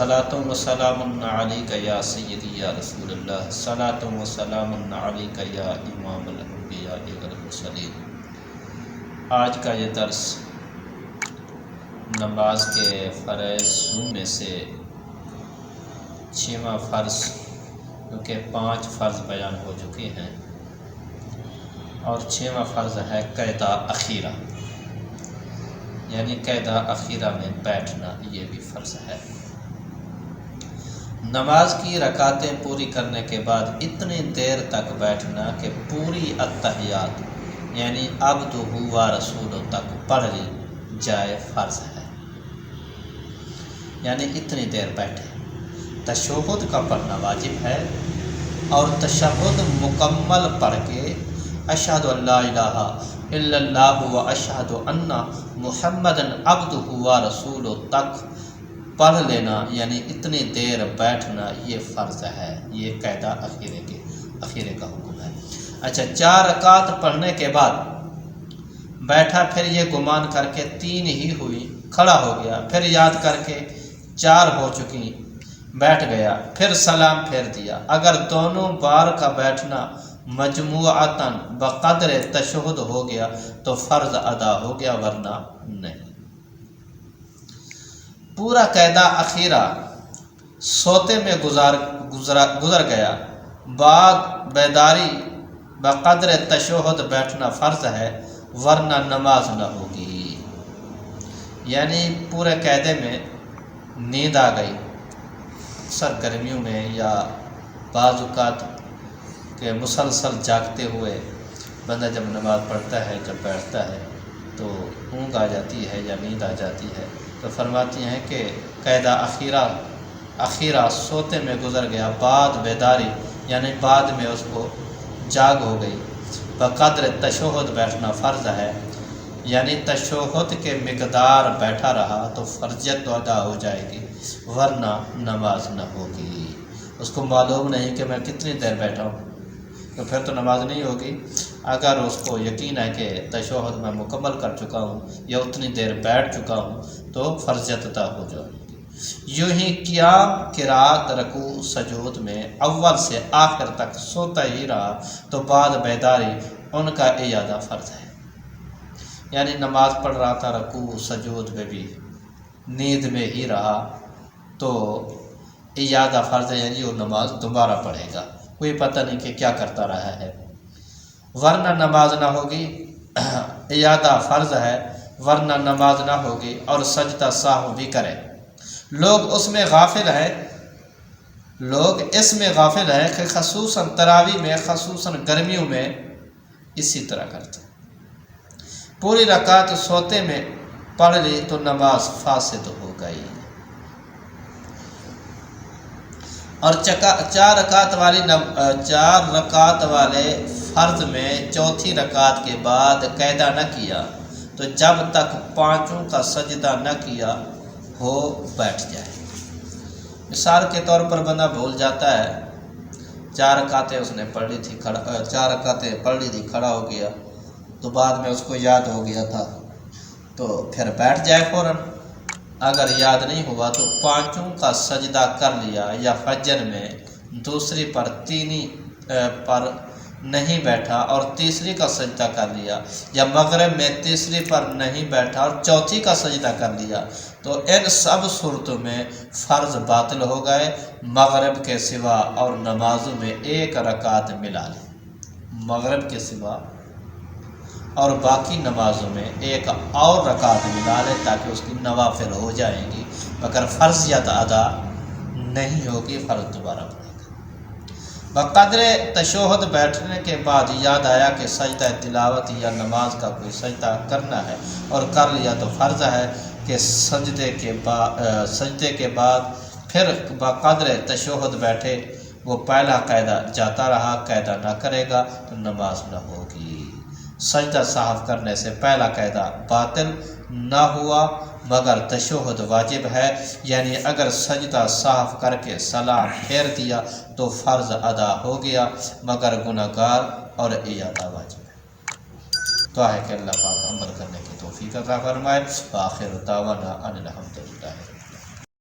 صلاۃ و سلام علیک یا سیدی یا رسول اللہ، صلاۃ و سلام علیک یا امام الانبیاء والمرسلین۔ آج کا یہ درس نماز کے فرائض میں سے 6واں فرض، کیونکہ 5 فرض بیان ہو چکے ہیں، اور 6واں فرض ہے قیدا اخیرہ، یعنی قیدا اخیرہ میں بیٹھنا، یہ بھی فرض ہے۔ نماز کی رکعتیں پوری کرنے کے بعد اتنی دیر تک بیٹھنا کہ پوری التحیات یعنی عبدہ و رسولہ تک پڑھ لی جائے فرض ہے، یعنی اتنی دیر بیٹھے۔ تشہد کا پڑھنا واجب ہے، اور تشہد مکمل پڑھ کے اشہد ان لا الہ الا اللہ و اشہد ان محمدا عبدہ و رسولہ تک پڑھ لینا، یعنی اتنی دیر بیٹھنا، یہ فرض ہے۔ یہ قیدا اخیرے کا حکم ہے۔ اچھا، 4 رکعت پڑھنے کے بعد بیٹھا، پھر یہ گمان کر کے 3 ہی ہوئی، کھڑا ہو گیا، پھر یاد کر کے 4 ہو چکی، بیٹھ گیا، پھر سلام پھیر دیا۔ اگر دونوں بار کا بیٹھنا مجموعتاً بقدر تشہد ہو گیا تو فرض ادا ہو گیا، ورنہ نہیں۔ پورا قیدا اخیرہ سوتے میں گزر گیا، بعد بیداری بقدر تشہد بیٹھنا فرض ہے، ورنہ نماز نہ ہوگی۔ یعنی پورے قیدے میں نیند آ گئی، اکثر گرمیوں میں یا بعض اوقات کہ مسلسل جاگتے ہوئے بندہ جب نماز پڑھتا ہے، جب بیٹھتا ہے تو اونگ آ جاتی ہے یا نیند آ جاتی ہے، تو فرماتی ہیں کہ قیدا اخیرہ سوتے میں گزر گیا، بعد بیداری یعنی بعد میں اس کو جاگ ہو گئی، بقدر تشہد بیٹھنا فرض ہے، یعنی تشہد کے مقدار بیٹھا رہا تو فرضیت تو ادا ہو جائے گی، ورنہ نماز نہ ہوگی۔ اس کو معلوم نہیں کہ میں کتنی دیر بیٹھا ہوں، تو پھر تو نماز نہیں ہوگی۔ اگر اس کو یقین ہے کہ تشہد میں مکمل کر چکا ہوں یا اتنی دیر بیٹھ چکا ہوں تو فرضیت ادا ہو جائے گی۔ یوں ہی قیام، قرات، رکوع، سجود میں اول سے آخر تک سوتا ہی رہا تو بعد بیداری ان کا اعادہ فرض ہے۔ یعنی نماز پڑھ رہا تھا، رکوع سجود میں بھی نیند میں ہی رہا تو اعادہ فرض ہے، یعنی وہ نماز دوبارہ پڑھے گا، کوئی پتہ نہیں کہ کیا کرتا رہا ہے، ورنہ نماز نہ ہوگی۔ اعادہ فرض ہے، ورنہ نماز نہ ہوگی، اور سجدہ سہو بھی کرے۔ لوگ اس میں غافل ہیں کہ خصوصاً تراویح میں، خصوصاً گرمیوں میں اسی طرح کرتے ہیں۔ پوری رکعت سوتے میں پڑھ لی تو نماز فاسد ہو گئی۔ اور 4 رکعت والے فرض میں چوتھی رکعت کے بعد قیدا نہ کیا تو جب تک 5 کا سجدہ نہ کیا ہو بیٹھ جائے۔ مثال کے طور پر بندہ بھول جاتا ہے، 4 رکعتیں اس نے پڑھ لی تھی، 4 رکعتیں پڑھ لی تھی، کھڑا ہو گیا، تو بعد میں اس کو یاد ہو گیا تھا تو پھر بیٹھ جائے فوراً۔ اگر یاد نہیں ہوا تو 5 کا سجدہ کر لیا، یا فجر میں دوسری پر 3 پر نہیں بیٹھا اور تیسری کا سجدہ کر لیا، یا مغرب میں تیسری پر نہیں بیٹھا اور چوتھی کا سجدہ کر لیا، تو ان سب صورتوں میں فرض باطل ہو گئے۔ مغرب کے سوا اور نمازوں میں 1 رکعت ملا لے، مغرب کے سوا اور باقی نمازوں میں 1 اور رکعت ملا لے تاکہ اس کی نوافل ہو جائیں گی، مگر فرضیت ادا نہیں ہوگی، فرض دوبارہ پڑے گا۔ بقدر تشہد بیٹھنے کے بعد یاد آیا کہ سجدہ تلاوت یا نماز کا کوئی سجدہ کرنا ہے اور کر لیا تو فرض ہے کہ سجدے کے بعد پھر بقدر تشہد بیٹھے، وہ پہلا قیدا جاتا رہا، قیدا نہ کرے گا تو نماز نہ ہوگی۔ سجدہ سہو کرنے سے پہلا قیدا باطل نہ ہوا، مگر تشہد واجب ہے، یعنی اگر سجدہ سہو کر کے سلام پھیر دیا تو فرض ادا ہو گیا، مگر گناہگار اور اعادہ واجب ہے۔ دعا ہے کہ اللہ پاک عمل کرنے کی توفیق عطا فرمائے۔ وآخر دعوانا ان الحمدللہ۔